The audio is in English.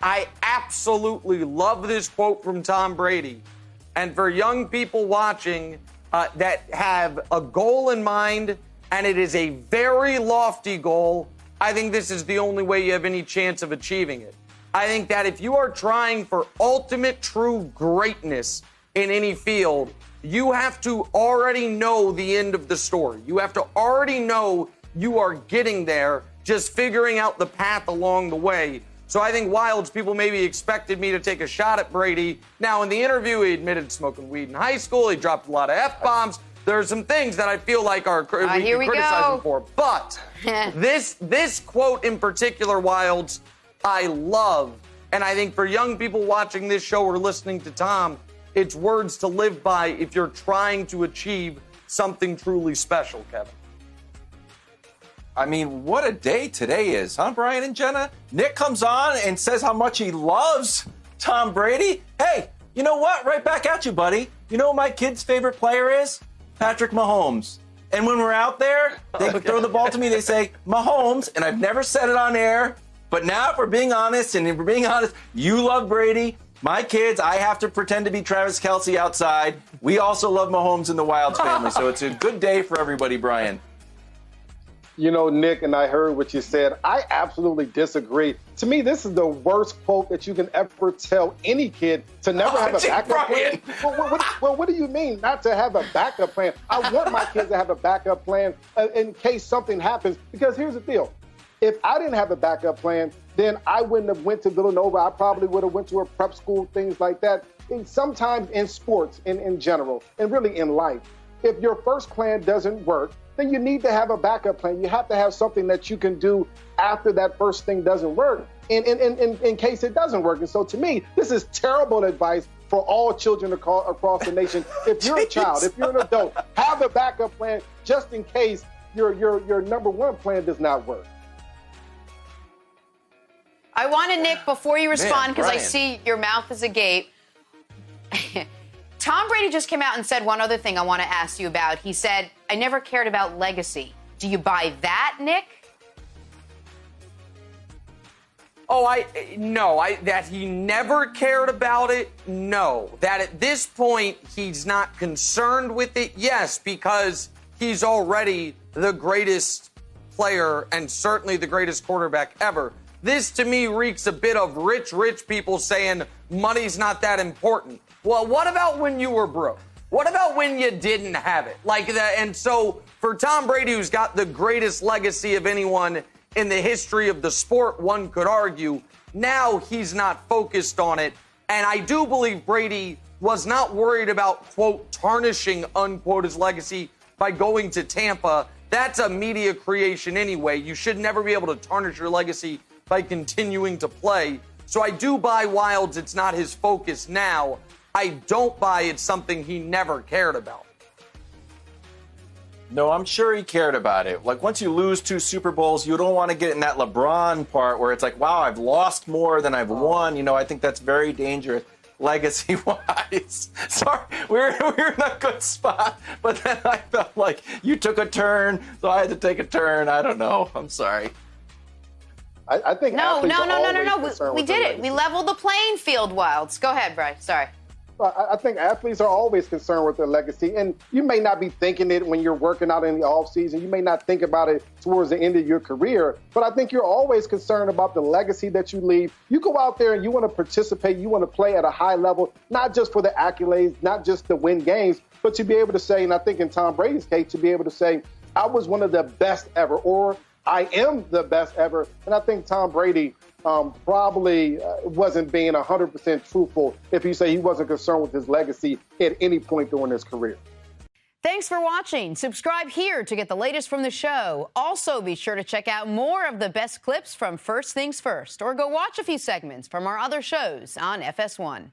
I absolutely love this quote from Tom Brady. And for young people watching that have a goal in mind, and it is a very lofty goal, I think this is the only way you have any chance of achieving it. I think that if you are trying for ultimate true greatness in any field, you have to already know the end of the story. You have to already know you are getting there, just figuring out the path along the way. So I think Wildes, people maybe expected me to take a shot at Brady. Now, in the interview, he admitted smoking weed in high school. He dropped a lot of F-bombs. There are some things that I feel like we can criticize him for. But this quote in particular, Wildes, I love. And I think for young people watching this show or listening to Tom, it's words to live by if you're trying to achieve something truly special, Kevin. I mean, what a day today is, huh, Brian and Jenna? Nick comes on and says how much he loves Tom Brady. Hey, you know what? Right back at you, buddy. You know what my kid's favorite player is? Patrick Mahomes. And when we're out there, they throw the ball to me, they say, Mahomes, and I've never said it on air, but now if we're being honest, you love Brady. My kids, I have to pretend to be Travis Kelce outside. We also love Mahomes in the Wildes family, so it's a good day for everybody, Brian. You know, Nick, and I heard what you said. I absolutely disagree. To me, this is the worst quote that you can ever tell any kid to never have a backup plan. Well, what do you mean not to have a backup plan? I want my kids to have a backup plan in case something happens. Because here's the deal. If I didn't have a backup plan, then I wouldn't have went to Villanova. I probably would have went to a prep school, things like that. And sometimes in sports, in general, and really in life, if your first plan doesn't work, then you need to have a backup plan. You have to have something that you can do after that first thing doesn't work in case it doesn't work. And so to me, this is terrible advice for all children across the nation. If you're a child, if you're an adult, have a backup plan just in case your number one plan does not work. I want to, Nick, before you respond, because I see your mouth is agape. Tom Brady just came out and said one other thing I want to ask you about. He said, I never cared about legacy. Do you buy that, Nick? That he never cared about it, no. That at this point, he's not concerned with it, yes, because he's already the greatest player and certainly the greatest quarterback ever. This, to me, reeks a bit of rich people saying money's not that important. Well, what about when you were broke? What about when you didn't have it? Like that. And so for Tom Brady, who's got the greatest legacy of anyone in the history of the sport, one could argue, now he's not focused on it. And I do believe Brady was not worried about, quote, tarnishing, unquote, his legacy by going to Tampa. That's a media creation anyway. You should never be able to tarnish your legacy by continuing to play. So I do buy Wildes. It's not his focus now. I don't buy it's something he never cared about. No, I'm sure he cared about it. Like, once you lose 2 Super Bowls, you don't want to get in that LeBron part where it's like, wow, I've lost more than I've won. You know, I think that's very dangerous legacy-wise. Sorry, we're in a good spot, but then I felt like you took a turn, so I had to take a turn. I don't know. I'm sorry. I think No. We did it. legacy. We leveled the playing field, Wildes. Go ahead, Bryce. Sorry. I think athletes are always concerned with their legacy, and you may not be thinking it when you're working out in the off season. You may not think about it towards the end of your career, but I think you're always concerned about the legacy that you leave. You go out there and you want to participate, you want to play at a high level, not just for the accolades, not just to win games, but to be able to say, and I think in Tom Brady's case, to be able to say, I was one of the best ever, or I am the best ever. And I think Tom Brady probably wasn't being 100% truthful if he said he wasn't concerned with his legacy at any point during his career. Thanks for watching. Subscribe here to get the latest from the show. Also, be sure to check out more of the best clips from First Things First, or go watch a few segments from our other shows on FS1.